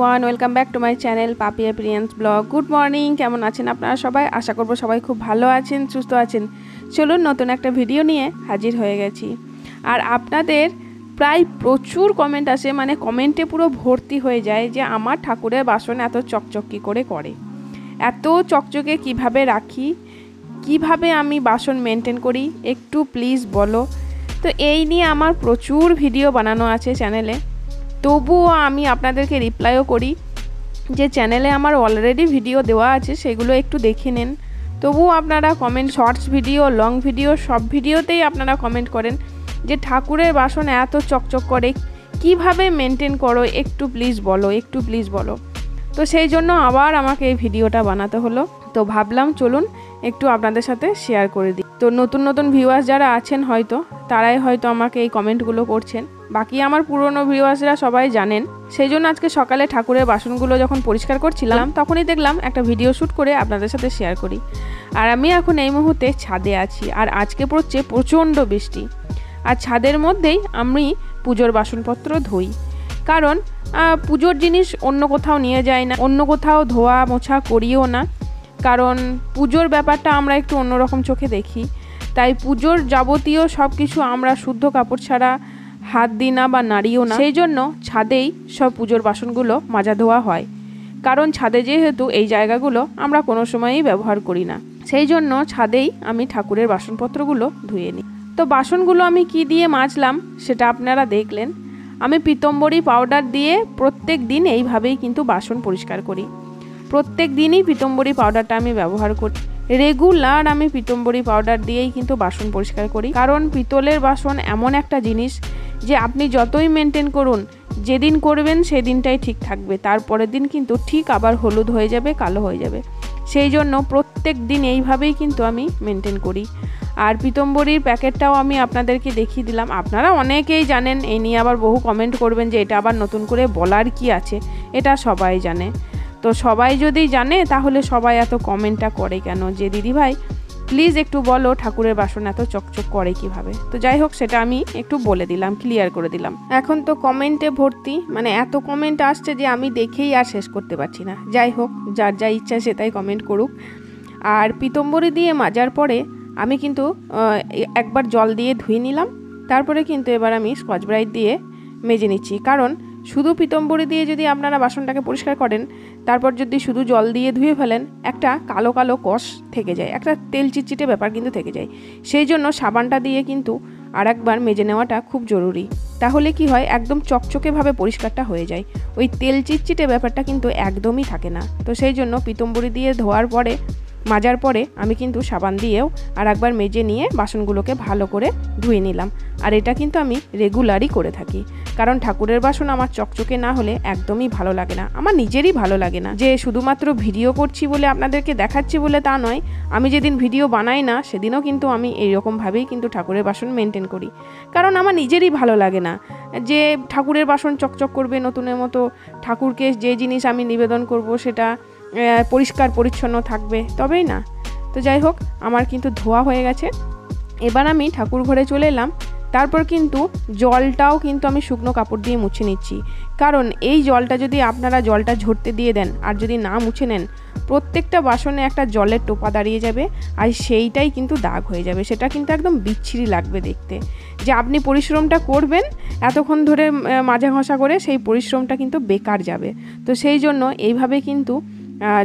Everyone, welcome back to my channel Papiya Priyans blog. Good morning, কেমন আছেন আপনারা সবাই? আশা করব সবাই খুব ভালো আছেন, সুস্থ আছেন। চলুন নতুন একটা ভিডিও নিয়ে হাজির হয়ে গেছি। আর আপনাদের প্রায় প্রচুর কমেন্ট আসে, মানে কমেন্টে পুরো ভর্তি হয়ে যায় যে আমার ঠাকুরের বাসন এত চকচক কী করে করে, এত চকচকে কিভাবে রাখি, কিভাবে আমি বাসন মেনটেন করি, একটু প্লিজ বলো। তো এই নিয়ে আমার প্রচুর ভিডিও বানানো আছে চ্যানেলে, তবুও আমি আপনাদেরকে রিপ্লাইও করি যে চ্যানেলে আমার অলরেডি ভিডিও দেওয়া আছে, সেগুলো একটু দেখে নেন। তবুও আপনারা comment, shorts video, long video, সব ভিডিওতেই আপনারা কমেন্ট করেন যে ঠাকুরের বাসন এত চকচক করে, কিভাবে মেনটেন করো, একটু প্লিজ বলো, একটু প্লিজ বলো। তো সেই জন্য আবার আমাকে এই ভিডিওটা বানাতে হলো। তো ভাবলাম চলুন একটু আপনাদের সাথে শেয়ার করে দিই। তো নতুন নতুন ভিউয়ার্স যারা আছেন হয়তো তারাই হয়তো আমাকে এই কমেন্টগুলো করছেন, বাকি আমার পুরনো ভিউয়ার্সরা সবাই জানেন। সেই জন্য আজকে সকালে ঠাকুরের বাসনগুলো যখন পরিষ্কার করছিলাম তখনই দেখলাম একটা ভিডিও শ্যুট করে আপনাদের সাথে শেয়ার করি। আর আমি এখন এই মুহূর্তে ছাদে আছি, আর আজকে পড়ছে প্রচণ্ড বৃষ্টি। আর ছাদের মধ্যেই আমি পুজোর বাসনপত্র ধুই, কারণ পুজোর জিনিস অন্য কোথাও নিয়ে যায় না, অন্য কোথাও ধোয়া মোছা করিও না, কারণ পুজোর ব্যাপারটা আমরা একটু অন্যরকম চোখে দেখি। তাই পুজোর যাবতীয় সব কিছু আমরা শুদ্ধ কাপড় ছাড়া হাত দিই না বা নাড়িও না। সেই জন্য ছাদেই সব পুজোর বাসনগুলো মাজা ধোয়া হয়, কারণ ছাদে যেহেতু এই জায়গাগুলো আমরা কোনো সময়ই ব্যবহার করি না, সেই জন্য ছাদেই আমি ঠাকুরের বাসনপত্রগুলো ধুয়ে নিই। তো বাসনগুলো আমি কি দিয়ে মাজলাম সেটা আপনারা দেখলেন। আমি পিতম্বরী পাউডার দিয়ে প্রত্যেক দিন এইভাবেই কিন্তু বাসন পরিষ্কার করি। প্রত্যেক দিনই পিতম্বরী পাউডারটা আমি ব্যবহার করি, রেগুলার আমি পিতম্বরী পাউডার দিয়েই কিন্তু বাসন পরিষ্কার করি। কারণ পিতলের বাসন এমন একটা জিনিস যে আপনি যতই মেনটেন করুন, যেদিন করবেন সেদিনটাই ঠিক থাকবে, তারপরের দিন কিন্তু ঠিক আবার হলুদ হয়ে যাবে, কালো হয়ে যাবে। সেই জন্য প্রত্যেক দিন এইভাবেই কিন্তু আমি মেনটেন করি। আর পিতম্বরীর প্যাকেটটাও আমি আপনাদেরকে দেখিয়ে দিলাম, আপনারা অনেকেই জানেন। এই নিয়ে আবার বহু কমেন্ট করবেন যে এটা আবার নতুন করে বলার কি আছে, এটা সবাই জানে। তো সবাই যদি জানে তাহলে সবাই এত কমেন্টটা করে কেন যে দিদিভাই প্লিজ একটু বলো ঠাকুরের বাসন এত চকচক করে কিভাবে। তো যাই হোক, সেটা আমি একটু বলে দিলাম, ক্লিয়ার করে দিলাম। এখন তো কমেন্টে ভর্তি, মানে এত কমেন্ট আসছে যে আমি দেখেই আর শেষ করতে পারছি না। যাই হোক, যার যা ইচ্ছা সেটাই কমেন্ট করুক। আর পিতম্বরী দিয়ে মাজার পরে আমি কিন্তু একবার জল দিয়ে ধুয়ে নিলাম, তারপরে কিন্তু এবার আমি স্কচ ব্রাইট দিয়ে মেজে নিচ্ছি। কারণ শুধু পিতম্বরী দিয়ে যদি আপনারা বাসনটাকে পরিষ্কার করেন, তারপর যদি শুধু জল দিয়ে ধুয়ে ফেলেন, একটা কালো কালো কষ থেকে যায়, একটা তেল চিটচিটে ব্যাপার কিন্তু থেকে যায়। সেই জন্য সাবানটা দিয়ে কিন্তু আর একবার মেজে নেওয়াটা খুব জরুরি। তাহলে কি হয়, একদম চকচকেভাবে পরিষ্কারটা হয়ে যায়, ওই তেল চিটচিটে ব্যাপারটা কিন্তু একদমই থাকে না। তো সেই জন্য পিতম্বরী দিয়ে ধোয়ার পরে, মাজার পরে আমি কিন্তু সাবান দিয়েও আর একবার মেজে নিয়ে বাসনগুলোকে ভালো করে ধুয়ে নিলাম। আর এটা কিন্তু আমি রেগুলারই করে থাকি, কারণ ঠাকুরের বাসন আমার চকচকে না হলে একদমই ভালো লাগে না, আমার নিজেরই ভালো লাগে না। যে শুধুমাত্র ভিডিও করছি বলে, আপনাদেরকে দেখাচ্ছি বলে তা নয়, আমি যেদিন ভিডিও বানাই না সেদিনও কিন্তু আমি এইরকমভাবেই কিন্তু ঠাকুরের বাসন মেনটেন করি, কারণ আমার নিজেরই ভালো লাগে না যে ঠাকুরের বাসন চকচক করবে নতুনের মতো। ঠাকুরকে যে জিনিস আমি নিবেদন করব সেটা পরিষ্কার পরিচ্ছন্ন থাকবে, তবেই না। তো যাই হোক, আমার কিন্তু ধোয়া হয়ে গেছে। এবার আমি ঠাকুর ঘরে চলে এলাম। তারপর কিন্তু জলটাও কিন্তু আমি শুকনো কাপড় দিয়ে মুছে নিচ্ছি, কারণ এই জলটা যদি আপনারা জলটা ঝরতে দিয়ে দেন আর যদি না মুছে নেন, প্রত্যেকটা বাসনে একটা জলের টোপা দাঁড়িয়ে যাবে, আর সেইটাই কিন্তু দাগ হয়ে যাবে। সেটা কিন্তু একদম বিচ্ছিরি লাগবে দেখতে, যে আপনি পরিশ্রমটা করবেন এতক্ষণ ধরে মাজা ঘষা করে, সেই পরিশ্রমটা কিন্তু বেকার যাবে। তো সেই জন্য এইভাবে কিন্তু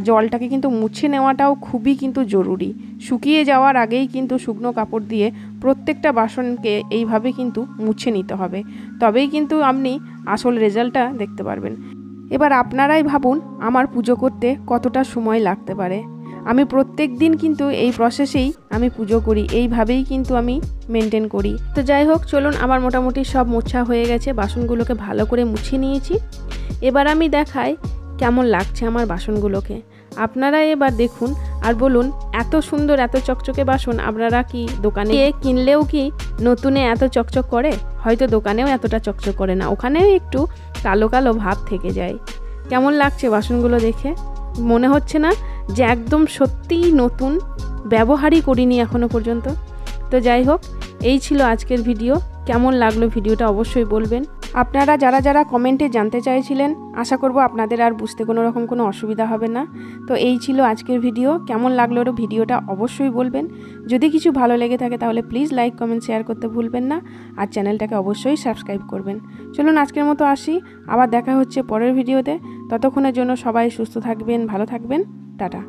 জলটাকে কিন্তু মুছে নেওয়াটাও খুবই কিন্তু জরুরি। শুকিয়ে যাওয়ার আগেই কিন্তু শুকনো কাপড় দিয়ে প্রত্যেকটা বাসনকে এইভাবে কিন্তু মুছে নিতে হবে, তবেই কিন্তু আপনি আসল রেজাল্টটা দেখতে পারবেন। এবার আপনারাই ভাবুন আমার পুজো করতে কতটা সময় লাগতে পারে। আমি প্রত্যেক দিন কিন্তু এই প্রসেসেই আমি পুজো করি, এইভাবেই কিন্তু আমি মেনটেন করি। তো যাই হোক, চলুন, আমার মোটামুটি সব মোছা হয়ে গেছে, বাসনগুলোকে ভালো করে মুছে নিয়েছি। এবার আমি দেখাই কেমন লাগছে আমার বাসনগুলোকে। আপনারা এবার দেখুন আর বলুন, এত সুন্দর এত চকচকে বাসন আপনারা কি দোকানে কিনলেও কি নতুনে এত চকচক করে? হয়তো দোকানেও এতটা চকচক করে না, ওখানেও একটু কালো কালো ভাব থেকে যায়। কেমন লাগছে বাসনগুলো দেখে? মনে হচ্ছে না যে একদম সত্যিই নতুন, ব্যবহারই করিনি এখনো পর্যন্ত? তো যাই হোক, এই ছিল আজকের ভিডিও। কেমন লাগলো ভিডিওটা অবশ্যই বলবেন। আপনারা যারা যারা কমেন্টে জানতে চাইছিলেন, আশা করব আপনাদের আর বুঝতে কোনো রকম কোনো অসুবিধা হবে না। তো এই ছিল আজকের ভিডিও। কেমন লাগলো ভিডিওটা অবশ্যই বলবেন। যদি কিছু ভালো লেগে থাকে তাহলে প্লিজ লাইক কমেন্ট শেয়ার করতে ভুলবেন না, আর চ্যানেলটাকে অবশ্যই সাবস্ক্রাইব করবেন। চলুন আজকের মতো আসি, আবার দেখা হচ্ছে পরের ভিডিওতে। ততক্ষণের জন্য সবাই সুস্থ থাকবেন, ভালো থাকবেন, টাটা।